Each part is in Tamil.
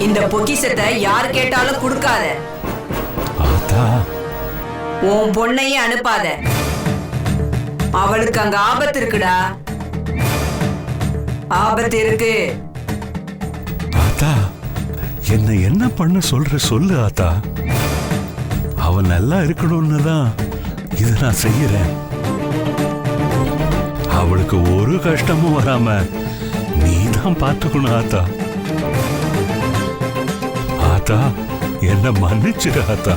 இந்த பொக்கிஷத்தை யார் கேட்டாலும் கொடுக்காத. ஆத்தா, உன் பொண்ணையே அனுப்பாத. அவளுக்கு அங்க ஆபத்து இருக்குடா. ஆபத்து இருக்கு. ஆத்தா, என்ன பண்ண சொல்ற சொல்லு ஆத்தா. அவன் நல்லா இருக்கணும்னு தான் இதை நான் செய்யறேன். அவளுக்கு ஒரு கஷ்டமும் வராம நீ தான் பார்த்துக்கணும் ஆத்தா. ஆத்தா, என்ன மன்னிச்சிரு ஆத்தா.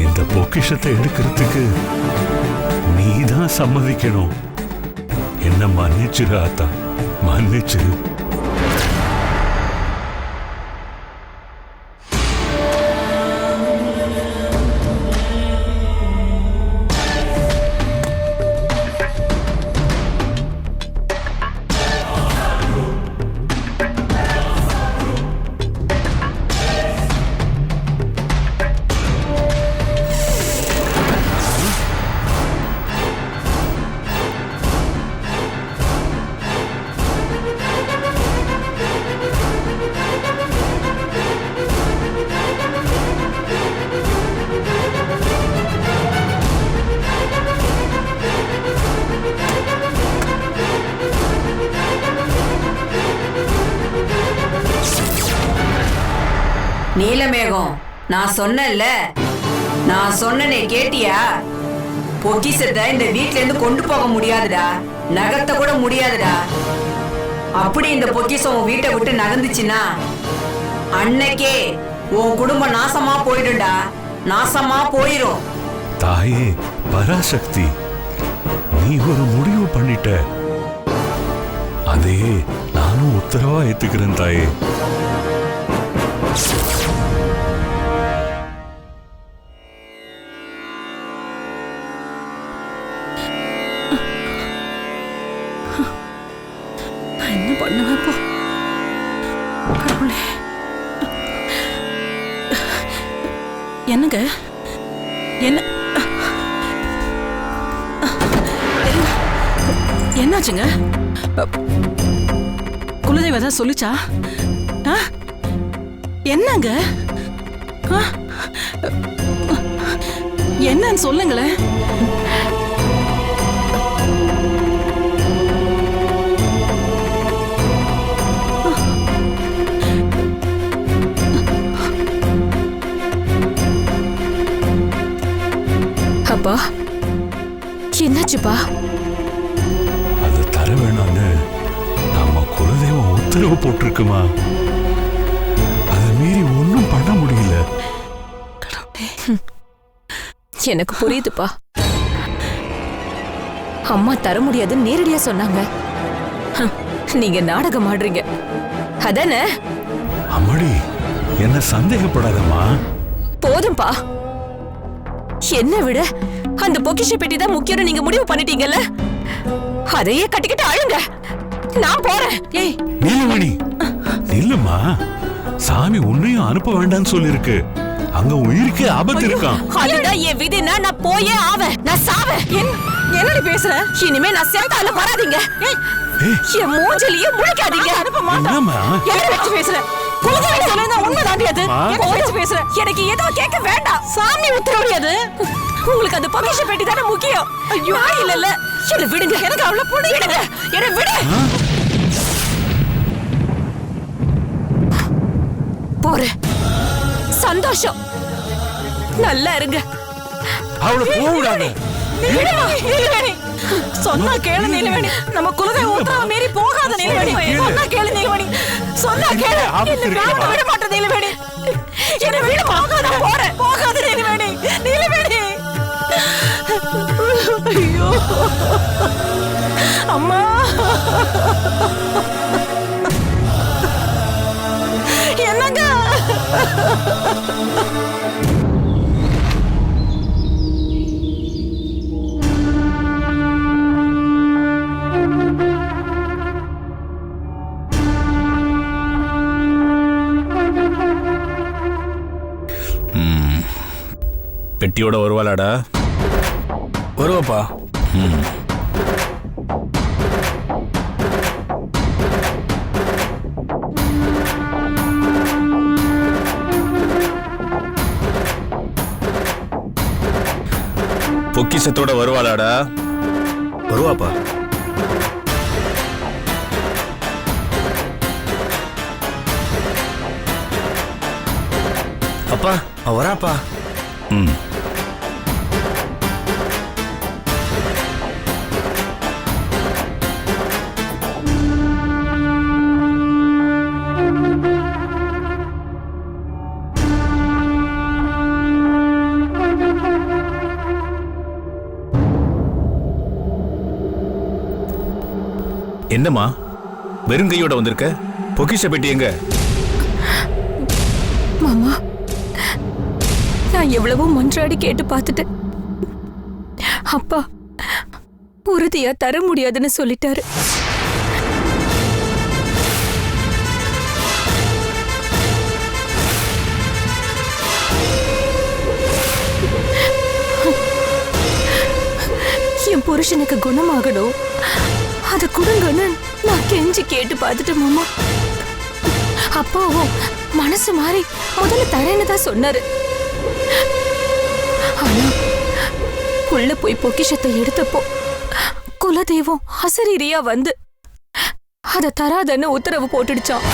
இந்த பொக்கிஷத்தை எடுக்கிறதுக்கு நீ தான் சம்மதிக்கணும். என்ன மன்னிச்சிரு ஆத்தா, மன்னிச்சிரு. நீலமேகம், நான் சொன்னேன்ல, நான் சொன்னனே கேட்டியா? பொக்கிஷத்தை இந்த வீட்ல இருந்து கொண்டு போக முடியாதுடா, நகர்த்த கூட முடியாதுடா. அப்படி இந்த பொக்கிஷம் உன் வீட்டை விட்டு நகர்ந்துச்சுன்னா அன்னைக்கே உன் குடும்பம் நாசமா போயிடும்டா, நாசமா போயிரும். தாயே பராசக்தி, நீ ஒரு முடிவு பண்ணிட்ட. அதே நானும் உத்தரவா ஏத்துக்கிறேன் தாயே. என்ன பண்ணுவேன் இப்போ? கடவுளே, என்னங்க என்ன என்னாச்சுங்க? குலதெய்வம் ஏதாவது சொல்லிச்சா? என்னங்க என்னன்னு சொல்லுங்களேன். அப்பா, என்னாச்சுப்பா? அது தர வேணான்னு நம்ம குலதெய்வம் உத்தரவு போட்டிருக்குமா. அதை மீறி ஒன்னும் பண்ண முடியல. எனக்கு புரியுதுப்பா. அம்மா தர முடியாதுன்னு நேரடியா சொன்னாங்க. நீங்க நாடகம் ஆடுறீங்க அதானே? அம்மாடி, என்ன சந்தேகப்படாதம்மா. போதும்பா. என்ன விட அந்த பொக்கிஷ பெட்டி தான் முக்கியம் நீங்க முடிவு பண்ணிட்டீங்கல்ல, அதையே கட்டிக்கிட்டு அழுங்க. நான் போறேன். ஏய் நீலமணி, இல்லம்மா, சாமி உன்னையும் அனுப்ப வேண்டாம்னு சொல்லிருக்கு. அங்க உயிருக்கு ஆபத்து இருக்கான். அதுதான் என் விதினா நான் போயே ஆவேன். நான் சாவேன். என்னடி பேசுற? இனிமே நான் சேர்த்தால வராதீங்க. என் மூஞ்சிலேயே முழிக்காதீங்க. அனுப்ப மாட்டேன். என்ன வச்சு பேசுற? குலதெய்வம் சொன்னது உண்மைதாண்டி. அது என்ன வச்சு பேசுற? எனக்கு எதுவும் கேட்க வேண்டாம். சாமி உத்தரவு அது. உங்களுக்கு அந்த பொக்கிஷ பெட்டி தானே முக்கியம். ஐயோ இல்ல, என்ன விடுங்க. எனக்கு அவ்வளவு பிடிக்கல. என்ன விடு. போறேன். சந்தோஷம். நல்லா இருங்க. அவளை போவிடாத. நீலவேணி, சொன்னா கேளு நீலவேணி. நம்ம குலதெய்வம் உத்தரவு மீறி போகாத நீலவேணி. சொன்னா கேளு நீலவேணி. சொன்னா கேளு. என்ன விட மாட்டேன் நீலவேணி. என்ன விட போகாத. போறேன். போகாத நீலவேணி. நீலவேணி. ஐயோ அம்மா, என்னங்க? பெட்டியோட வருவாளாடா? வருவாப்பா. பொக்கிஷத்தோட வருவாளாடா? வருவாப்பா. அப்பா அவ வராப்பா. ம். என்னம்மா வெறுங்கையோட வந்திருக்க? பொக்கிஷ பெட்டி எங்க? மாமா, நான் எவ்வளவோ மன்றாடி கேட்டு பார்த்துட்டேன். அப்பா உறுதியா தர முடியாதுன்னு சொல்லிட்டாரு. என் புருஷனுக்கு குணமாகணும், அத கொடுங்கன்னு நான் கெஞ்சி கேட்டு பார்த்துட்டேன் மாமா. அப்பாவும் மனசு மாறி முதல்ல தரேன்னு தான் சொன்னாரு. ஆனா உள்ள போய் பொக்கிஷத்தை எடுத்தப்போ குலதெய்வம் அசரீரியா வந்து அத தராதன்னு உத்தரவு போட்டுடுச்சான்.